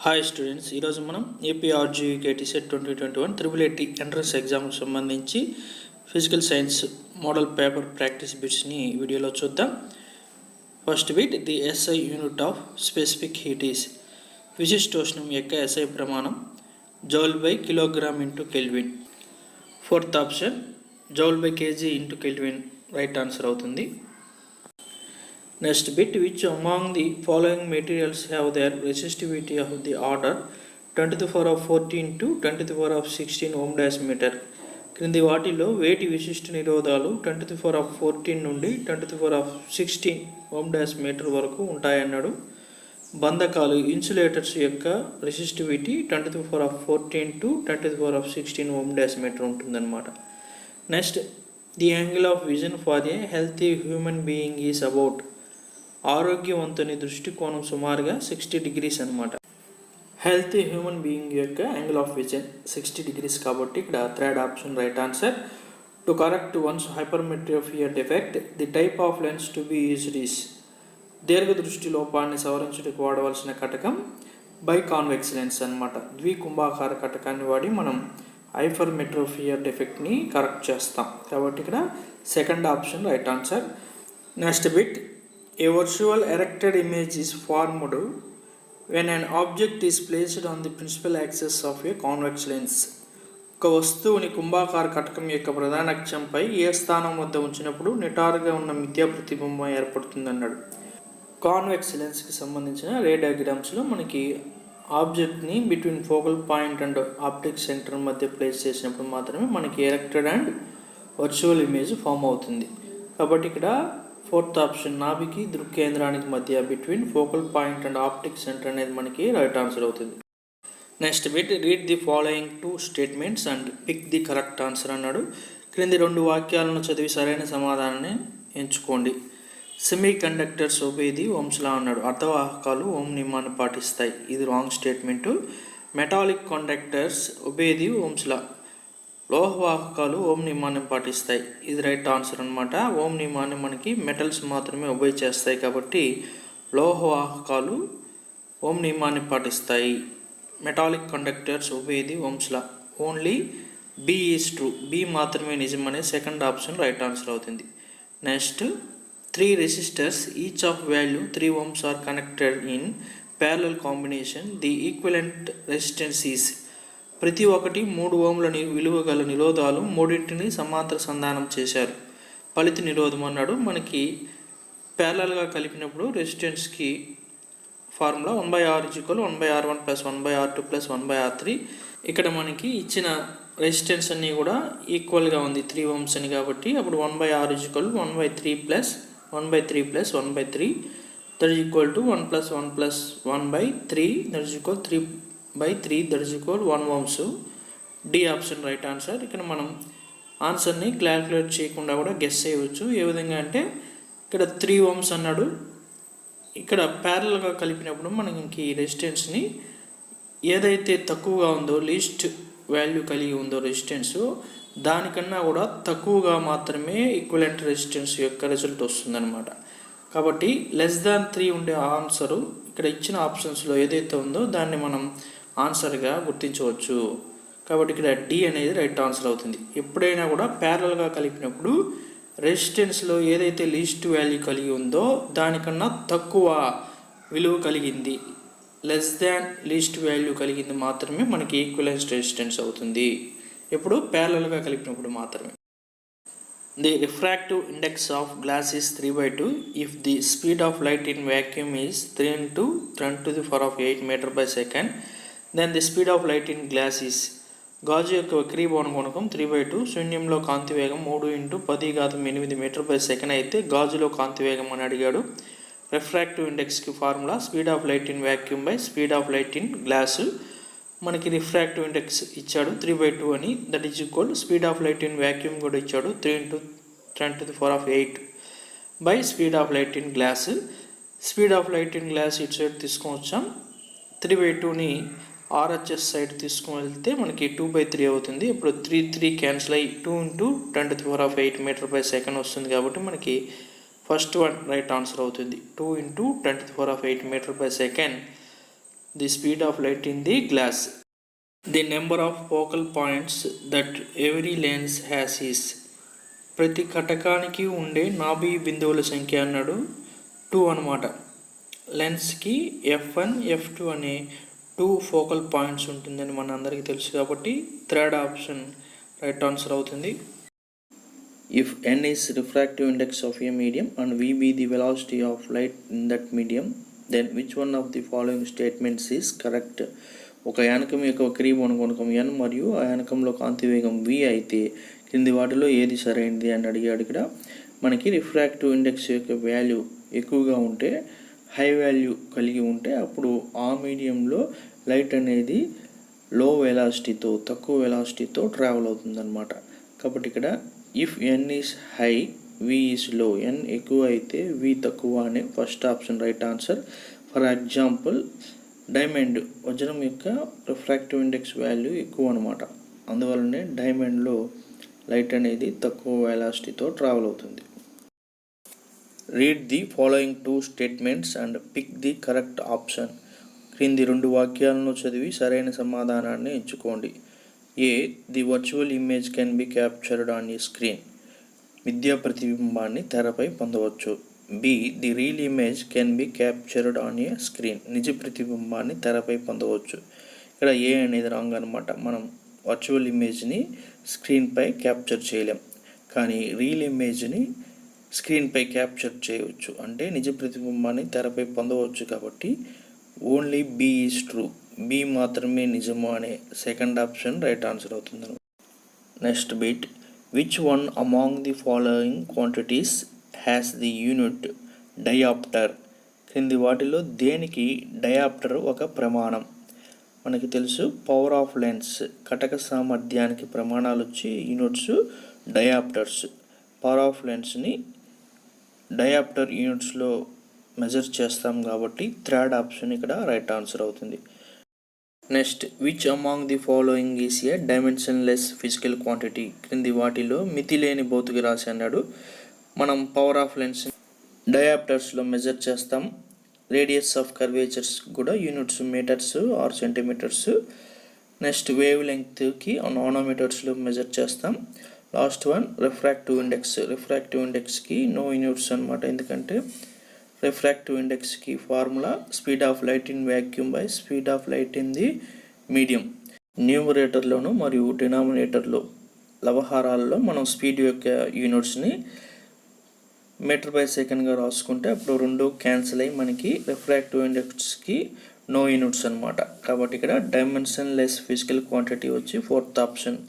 Hi students, ఈరోజు మనం ఏపీఆర్జీకేటీ set 2021 380 entrance ఎగ్జామ్కి సంబంధించి physical science model paper practice బిట్స్ని వీడియోలో చూద్దాం. First bit, the SI unit of specific heat is. విశిష్టోష్ణం యొక్క ఎస్ఐ ప్రమాణం joule by kilogram into kelvin. Fourth option joule by KG into kelvin right answer అవుతుంది. Next bit, which among the following materials have their resistivity of the order 10 to the power of 14 to 10 to the power of 16 ohm dash meter. క్రింది వాటిలో వేటి విశిష్ట నిరోధాలు 10 to the power of 14 నుండి 10 to the power of 16 ohm dash meter వరకు ఉంటాయన్నాడు. బంధకాలు insulators యొక్క resistivity 10 to the power of 14 to 10 to the power of 16 ohm dash meter ఉంటుందన్నమాట. Next, the angle of vision for a healthy human being is about. ఆరోగ్యవంతుని దృష్టికోణం సుమారుగా 60 degrees అనమాట. Healthy human being యొక్క angle of vision 60 degrees కాబట్టి ఇక్కడ third option right answer. To correct one's hypermetropia defect the type of lens to be used is. దీర్ఘ దృష్టి లోపాన్ని సవరించుటకు వాడవలసిన కటకం బై కాన్వెక్స్ లెన్స్ అనమాట. ద్వికుంభాకార కటకాన్ని వాడి మనం హైపర్మెట్రోపియా డిఫెక్ట్ని కరెక్ట్ చేస్తాం కాబట్టి ఇక్కడ second option right answer. Next bit, a virtual erected image is formed when an object is placed on the principal axis of a convex lens. ఒక వస్తువుని కుంభాకార కటకం యొక్క ప్రధాన అక్షంపై ఏ స్థానం వద్ద ఉంచినప్పుడు నిటారుగా ఉన్న మిథ్యా ప్రతిబింబం ఏర్పడుతుందన్నాడు. కాన్వెక్స్ లెన్స్కి సంబంధించిన రే డయాగ్రామ్స్లో మనకి ఆబ్జెక్ట్ని between focal point and optic centre మధ్య ప్లేస్ చేసినప్పుడు మాత్రమే మనకి erected and virtual image form అవుతుంది. కాబట్టి ఇక్కడ ఫోర్త్ ఆప్షన్ నాభికి దృక్కేంద్రానికి మధ్య between focal point and optic centre అనేది మనకి రైట్ ఆన్సర్ అవుతుంది. Next bit, read the following 2 statements and pick the correct answer అన్నాడు. క్రింది 2 వాక్యాలను చదివి సరైన సమాధానాన్ని ఎంచుకోండి. Semiconductors obey the Ohm's law అన్నాడు. అర్ధవాహకాలు ఓం నియమాన్ని పాటిస్తాయి, ఇది wrong statement. Metallic conductors obey the Ohm's law. లోహవాహకాలు ఓం నియమాన్ని పాటిస్తాయి, ఇది రైట్ ఆన్సర్ అనమాట. ఓం నియమాన్ని మనకి మెటల్స్ మాత్రమే ఒబే చేస్తాయి కాబట్టి లోహవాహకాలు ఓం నియమాన్ని పాటిస్తాయి. Metallic conductors obey the Ohm's law. Only B is true, B మాత్రమే నిజం అనే సెకండ్ ఆప్షన్ రైట్ ఆన్సర్ అవుతుంది. Next, 3 resistors each of value 3 ohms are connected in parallel combination, the equivalent resistance is. ప్రతి ఒక్కటి 3 ohmల విలువ గల నిరోధాలు మూడింటిని సమాంతర సంధానం చేశారు. ఫలిత నిరోధం అన్నాడు. మనకి ప్యారలల్గా కలిపినప్పుడు రెసిస్టెన్స్కి formula 1/R = 1/R1 + 1/R2 + 1/R3. ఇక్కడ మనకి ఇచ్చిన రెసిస్టెన్స్ అన్నీ కూడా ఈక్వల్గా ఉంది 3 ohms అని కాబట్టి అప్పుడు 1/R = 1/3 + 1/3 + 1/3 that is equal to 1 + 1 + 1/3 that is equal 3/3 that is equal 1 ohms. D option right answer. ఇక్కడ మనం ఆన్సర్ని క్యాల్కులేట్ చేయకుండా కూడా గెస్ చేయవచ్చు. ఏ విధంగా అంటే ఇక్కడ 3 ohms అన్నాడు. ఇక్కడ ప్యారలల్గా కలిపినప్పుడు మనకి రెసిస్టెన్స్ని ఏదైతే తక్కువగా ఉందో లీస్ట్ వాల్యూ కలిగి ఉందో రెసిస్టెన్స్ దానికన్నా కూడా తక్కువగా మాత్రమే ఈక్వివలెంట్ రెసిస్టెన్స్ యొక్క రిజల్ట్ వస్తుందన్నమాట. కాబట్టి <3 ఉండే ఆన్సరు ఇక్కడ ఇచ్చిన ఆప్షన్స్లో ఏదైతే ఉందో దాన్ని మనం ఆన్సర్గా గుర్తించవచ్చు. కాబట్టి ఇక్కడ డి అనేది రైట్ ఆన్సర్ అవుతుంది. ఎప్పుడైనా కూడా ప్యారలల్గా కలిపినప్పుడు రెసిస్టెన్స్లో ఏదైతే లీస్ట్ వాల్యూ కలిగి ఉందో దానికన్నా తక్కువ విలువ కలిగింది, లీస్ట్ వాల్యూ కలిగింది మాత్రమే మనకి ఈక్వివలెంట్ రెసిస్టెన్స్ అవుతుంది. ఇప్పుడు ప్యారలల్గా కలిపినప్పుడు మాత్రమే. The refractive index of glass is 3/2 if the speed of light in vacuum is 3 × 10⁸ meter/second, then the speed of light in glass is. గాజు యొక్క వక్రీభవన గుణకం 3/2, శూన్యంలో కాంతి వేగం 3 × 10⁸ meter/second అయితే గాజులో కాంతి వేగం అని అడిగాడు. రిఫ్రాక్టివ్ ఇండెక్స్కి formula speed of light in vacuum by speed of light in glass. మనకి రిఫ్రాక్టివ్ ఇండెక్స్ ఇచ్చాడు 3/2 అని, that is equal speed of light in vacuum కూడా ఇచ్చాడు 3 × 10⁸ by speed of light in glass. Speed of light in glass ఇటు side తీసుకొని వచ్చాం. 3/2ని RHS side తీసుకుని వెళ్తే మనకి 2/3 అవుతుంది. ఇప్పుడు 3 క్యాన్సిల్ అయ్యి 2 × 10⁸ meter/second వస్తుంది కాబట్టి మనకి ఫస్ట్ వన్ రైట్ ఆన్సర్ అవుతుంది. 2 × 10⁸ meter/second the speed of light in the glass. The number of focal points that every lens has is ప్రతి కటకానికి ఉండే నాభి బిందువుల సంఖ్య అన్నాడు 2 అనమాట. లెన్స్కి F1 F2 అనే 2 ఫోకల్ పాయింట్స్ ఉంటుందని మన అందరికీ తెలుసు కాబట్టి థర్డ్ ఆప్షన్ రైట్ ఆన్సర్ అవుతుంది. If n is refractive index of a medium and v be the velocity of light in that medium, then which one of the following statements is correct? ఒక యానకం యొక్క వక్రీభవన గుణకం n మరియు ఆ యానకంలో కాంతి వేగం v అయితే కింది వాటిలో ఏది సరైనది అని అడిగాడు. ఇక్కడ మనకి రిఫ్రాక్టివ్ ఇండెక్స్ యొక్క వాల్యూ ఎక్కువగా ఉంటే, హై వాల్యూ కలిగి ఉంటే అప్పుడు ఆ మీడియంలో లైట్ అనేది లో వెలాసిటీతో, తక్కువ వెలాసిటీతో ట్రావెల్ అవుతుందన్నమాట. కాబట్టి ఇక్కడ if n is high v is low, n ఎక్కువ అయితే v తక్కువ అనే first option right answer. For example diamond, వజ్రం యొక్క రిఫ్రాక్టివ్ ఇండెక్స్ వాల్యూ ఎక్కువ అనమాట, అందువల్లనే డైమండ్లో లైట్ అనేది తక్కువ వెలాసిటీతో ట్రావెల్ అవుతుంది. Read the following 2 statements and pick the correct option. క్రింది 2 వాక్యాలను చదివి సరైన సమాధానాన్ని ఎంచుకోండి. A, the virtual image can be captured on a screen. విద్యా ప్రతిబింబాన్ని తెరపై పొందవచ్చు. B, the real image can be captured on a screen. నిజ ప్రతిబింబాన్ని తెరపై పొందవచ్చు. ఇక్కడ ఏ అనేది రాంగ్ అనమాట. మనం వర్చువల్ ఇమేజ్ని స్క్రీన్పై క్యాప్చర్ చేయలేం, కానీ రియల్ ఇమేజ్ని స్క్రీన్పై క్యాప్చర్ చేయవచ్చు, అంటే నిజ ప్రతిబింబాన్ని తెరపై పొందవచ్చు. కాబట్టి only B is true, B మాత్రమే నిజము అనే సెకండ్ ఆప్షన్ రైట్ ఆన్సర్ అవుతుంది. Next bit, which one among the following quantities has the unit dioptre. క్రింది వాటిలో దేనికి డయాప్టర్ ఒక ప్రమాణం? మనకి తెలుసు పవర్ ఆఫ్ లెన్స్, కటక సామర్థ్యానికి ప్రమాణాలు వచ్చి యూనిట్స్ డయాప్టర్స్. పవర్ ఆఫ్ లెన్స్ని డయాప్టర్ యూనిట్స్లో మెజర్ చేస్తాం కాబట్టి థర్డ్ ఆప్షన్ ఇక్కడ రైట్ ఆన్సర్ అవుతుంది. Next, which among the following is a dimensionless physical quantity. క్రింది వాటిలో మితి లేని భౌతిక రాశి అన్నాడు. మనం పవర్ ఆఫ్ లెన్స్ డయాప్టర్స్లో మెజర్ చేస్తాం. రేడియస్ ఆఫ్ కర్వేచర్స్ కూడా units metres or centimetres. Next, వేవ్ లెంగ్త్కి నానోమీటర్స్లో మెజర్ చేస్తాం. Last one refractive index. Refractive ఇండెక్స్కి నో యూనిట్స్ అనమాట, ఎందుకంటే రిఫ్రాక్టివ్ ఇండెక్స్కి formula speed of light in vacuum by speed of light in the medium. న్యూమరేటర్లోను మరియు డినామినేటర్లో లవహారాలలో మనం స్పీడ్ యొక్క యూనిట్స్ని మీటర్ బై సెకండ్గా రాసుకుంటే అప్పుడు 2 క్యాన్సిల్ అయ్యి మనకి రిఫ్రాక్టివ్ ఇండెక్స్కి నో యూనిట్స్ అనమాట. కాబట్టి ఇక్కడ డైమెన్షన్ లెస్ ఫిజికల్ క్వాంటిటీ వచ్చి ఫోర్త్ ఆప్షన్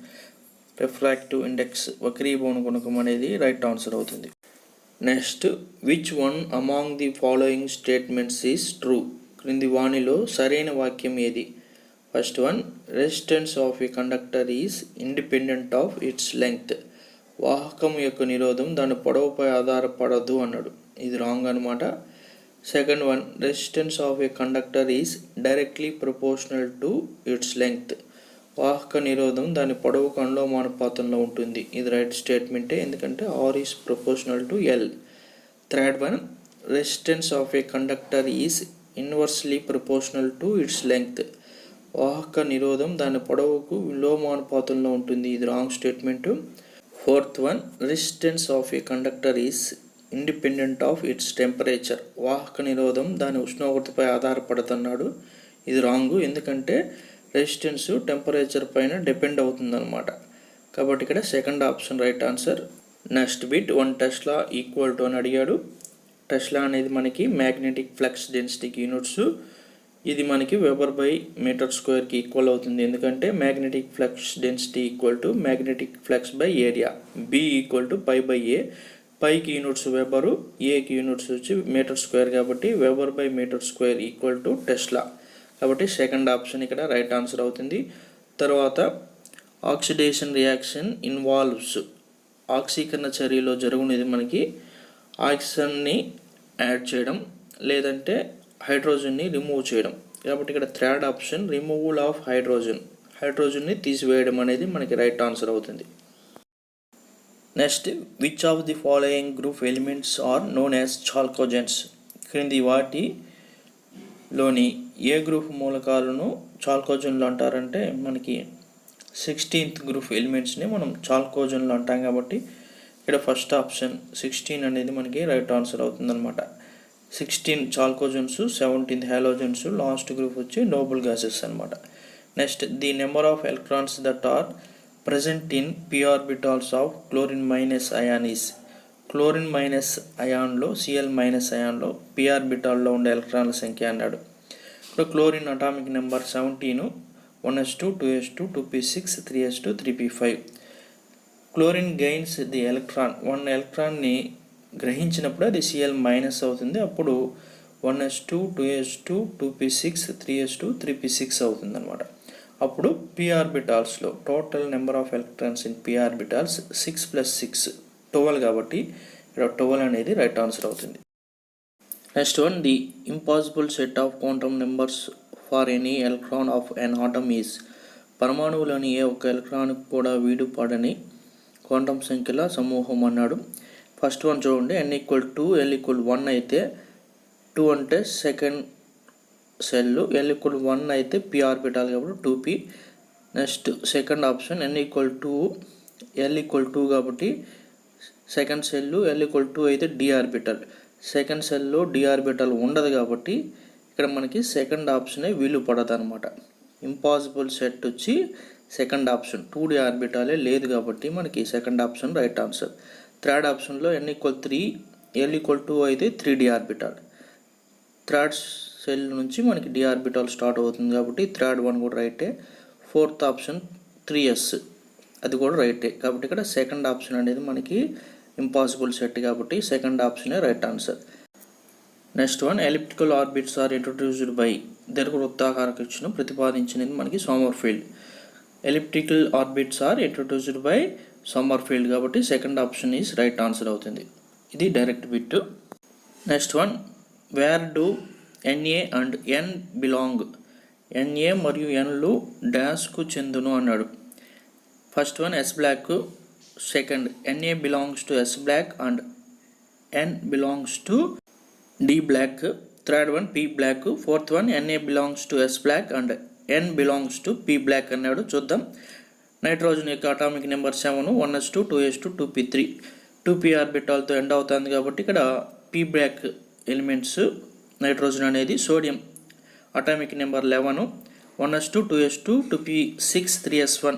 రిఫ్రాక్టివ్ ఇండెక్స్, వక్రీభవన గుణకం అనేది రైట్ ఆన్సర్ అవుతుంది. Next, which one among the following statements is true. క్రింది వాణిలో సరైన వాక్యం ఏది? First one, resistance of a conductor is independent of its length. వాహకం యొక్క నిరోధం దాని పొడవుపై ఆధారపడదు అన్నాడు. ఇది రాంగ్ అనమాట. Second one, resistance of a conductor is directly proportional to its length. వాహక నిరోధం దాని పొడవుకు అనులోమానుపాతంలో ఉంటుంది. ఇది రైట్ స్టేట్మెంటే, ఎందుకంటే R is proportional to L. Third one, resistance of a conductor is inversely proportional to its length. వాహక నిరోధం దాని పొడవుకు విలోమానుపాతంలో ఉంటుంది. ఇది wrong statement. Fourth one, resistance of a conductor is independent of its temperature. వాహక నిరోధం దాని ఉష్ణోగ్రతపై ఆధారపడుతున్నాడు. ఇది రాంగు, ఎందుకంటే రెసిస్టెన్స్ టెంపరేచర్ పైన డిపెండ్ అవుతుందన్నమాట. కాబట్టి ఇక్కడ second option right answer. Next bit, 1 Tesla equal to అని అడిగాడు. టెస్లా అనేది మనకి మ్యాగ్నెటిక్ ఫ్లక్స్ డెన్సిటీకి యూనిట్స్. ఇది మనకి వెబర్ బై మీటర్ స్క్వేర్కి ఈక్వల్ అవుతుంది, ఎందుకంటే magnetic flux density equal to magnetic flux by area. B equal to phi by A. పైకి యూనిట్స్ వెబరు, ఏకి యూనిట్స్ వచ్చి మీటర్ స్క్వేర్, కాబట్టి weber by metre square equal to tesla. కాబట్టి second option ఇక్కడ right answer అవుతుంది. తర్వాత, oxidation reaction involves. ఆక్సీకరణ చర్యలో జరుగునేది మనకి ఆక్సిజన్ని యాడ్ చేయడం లేదంటే హైడ్రోజన్ని రిమూవ్ చేయడం. కాబట్టి ఇక్కడ థర్డ్ ఆప్షన్ రిమూవల్ ఆఫ్ హైడ్రోజన్ని తీసివేయడం అనేది మనకి రైట్ ఆన్సర్ అవుతుంది. Next, which of the following group elements are known as chalcogens. క్రింది వాటిలోని ఏ గ్రూప్ మూలకాలను చాల్కోజన్లు అంటారంటే మనకి 16th గ్రూప్ ఎలిమెంట్స్ని మనం చాల్కోజన్లు అంటాం కాబట్టి ఇక్కడ ఫస్ట్ ఆప్షన్ 16 అనేది మనకి రైట్ ఆన్సర్ అవుతుందన్నమాట. 16 చాల్కోజన్స్, 17 హ్యాలోజన్స్, లాస్ట్ గ్రూప్ వచ్చి నోబుల్ గ్యాసెస్ అనమాట. Next, the number of electrons that are present in p orbitals of chlorine minus ion is. Chlorine minus అయాన్లో Cl మైనస్ అయాన్లో p ఆర్బిటాల్లో ఉండే ఎలక్ట్రాన్ల సంఖ్య అన్నాడు. ఇప్పుడు chlorine atomic number 17, 1s2, 2s2, 2p6, 3s2, 3p5. Chlorine gains the electron, 1 ఎలక్ట్రాన్ని గ్రహించినప్పుడు అది Cl మైనస్ అవుతుంది. అప్పుడు 1s2, 2s2, 2p6, 3s2, 3p6 అవుతుంది అనమాట. అప్పుడు p ఆర్బిటాల్స్లో total number of electrons in p orbitals 6 + 6 12 కాబట్టి ఇక్కడ 12 అనేది రైట్ ఆన్సర్ అవుతుంది. Next one, the impossible set of quantum numbers for any electron of an atom is. పరమాణువులోని ఏ ఒక్క ఎలక్ట్రాన్ కూడా వీడుపడని క్వాంటమ్ సంఖ్యల సమూహం అన్నాడు. ఫస్ట్ వన్ చూడండి, n = 2, l = 1 అయితే 2 అంటే సెకండ్ సెల్, l = 1 అయితే p ఆర్బిటాల్ కాబట్టి 2p. Next second option, n = 2, l = 2 కాబట్టి సెకండ్ సెల్, l = 2 అయితే d ఆర్బిటల్. సెకండ్ సెల్లో d ఆర్బిటల్ ఉండదు కాబట్టి ఇక్కడ మనకి సెకండ్ ఆప్షనే వీలు పడదు అనమాట. ఇంపాసిబుల్ సెట్ వచ్చి సెకండ్ ఆప్షన్, 2d ఆర్బిటాలే లేదు కాబట్టి మనకి second option right answer. Third ఆప్షన్లో n = 3, l = 2 అయితే 3d ఆర్బిటాల్. థర్డ్ సెల్ నుంచి మనకి d ఆర్బిటాల్ స్టార్ట్ అవుతుంది కాబట్టి థర్డ్ వన్ కూడా రైటే. ఫోర్త్ ఆప్షన్ 3s, అది కూడా రైటే కాబట్టి ఇక్కడ సెకండ్ ఆప్షన్ అనేది మనకి ఇంపాసిబుల్ సెట్ కాబట్టి సెకండ్ ఆప్షనే right answer. Next one, elliptical orbits are introduced by. దీర్ఘవృత్తాకార కక్షను ప్రతిపాదించినది మనకి Sommerfeld. Elliptical orbits are introduced by Sommerfeld కాబట్టి second option is right answer అవుతుంది. ఇది direct bit. Next one, where do Na and n belong. Na మరియు nలు డాష్కు చెందును అన్నాడు. First one S block, second Na belongs to S block and n belongs to D block. Third one P block. Fourth one Na belongs to S block and n belongs to P block అన్నాడు. చూద్దాం. Nitrogen యొక్క atomic number 7, 1s2, 2s2, 2p3. 2p ఆర్బిటాల్తో end అవుతుంది కాబట్టి ఇక్కడ P block elements nitrogen అనేది. Sodium atomic number 11, 1s2, 2s2, 2p6, 3s1.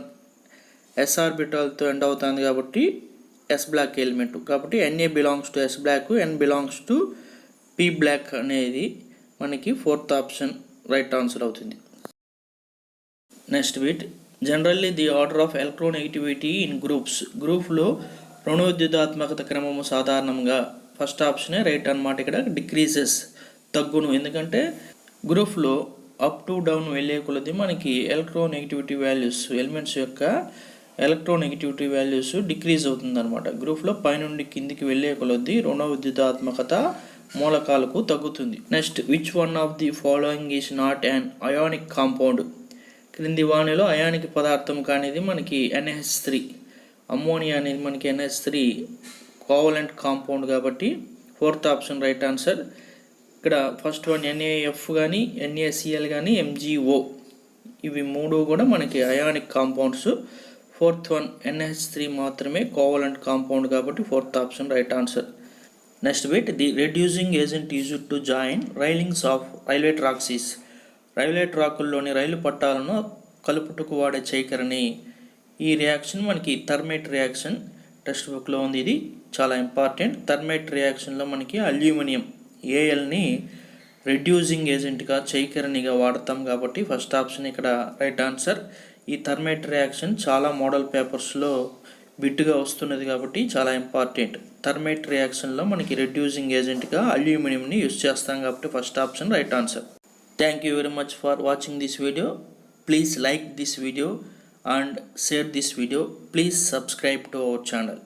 S ఆర్బిటాల్తో end అవుతుంది కాబట్టి S బ్లాక్ ఎలిమెంట్ కాబట్టి Na belongs to S block, n belongs to P block అనేది మనకి ఫోర్త్ ఆప్షన్ రైట్ ఆన్సర్ అవుతుంది. Next bit, generally the order of electronegativity in groups. గ్రూప్లో రుణవిద్యుదాత్మకత క్రమము సాధారణంగా ఫస్ట్ ఆప్షనే రైట్ అనమాట. ఇక్కడ డిక్రీజెస్, తగ్గును. ఎందుకంటే గ్రూప్లో అప్ టు డౌన్ వెళ్ళే కొలది మనకి ఎలక్ట్రోనెగటివిటీ వాల్యూస్, ఎలిమెంట్స్ యొక్క ఎలక్ట్రోనెగటివిటీ వాల్యూస్ డిక్రీజ్ అవుతుంది అనమాట. గ్రూప్లో పైనుండి కిందికి వెళ్ళే కొలది రుణ విద్యుదాత్మకత మూలకాలకు తగ్గుతుంది. Next, which one of the following is not an ionic compound. క్రింది వానిలో అయానిక్ పదార్థం కానిది మనకి NH3. అమ్మోనియా అనేది మనకి NH3 కోవలెంట్ కాంపౌండ్ కాబట్టి ఫోర్త్ ఆప్షన్ రైట్ ఆన్సర్. ఇక్కడ ఫస్ట్ వన్ NaF కానీ, NaCl కానీ, MgO, ఇవి మూడు కూడా మనకి ionic compounds. Fourth one NH3 మాత్రమే కోవలెంట్ కాంపౌండ్ కాబట్టి fourth option right answer. Next bit, the reducing agent used to join railings of railway tracks is. Railway ట్రాకుల్లోని రైలు పట్టాలను కలుపుటకు వాడే చైకరని. ఈ రియాక్షన్ మనకి థర్మేట్ రియాక్షన్, టెక్స్ట్ బుక్లో ఉంది. ఇది చాలా ఇంపార్టెంట్. థర్మేట్ రియాక్షన్లో మనకి అల్యూమినియం Alని రెడ్యూసింగ్ ఏజెంట్గా, చైకరణిగా వాడతాం కాబట్టి ఫస్ట్ ఆప్షన్ ఇక్కడ రైట్ ఆన్సర్. ఈ థర్మేట్ రియాక్షన్ చాలా మోడల్ పేపర్స్లో బిట్గా వస్తున్నది కాబట్టి చాలా ఇంపార్టెంట్. థర్మేట్ రియాక్షన్లో మనకి రెడ్యూసింగ్ ఏజెంట్గా అల్యూమినియంని యూస్ చేస్తాం కాబట్టి first option right answer. Thank you very much for watching this video. Please like this video and share this video. Please subscribe to our channel.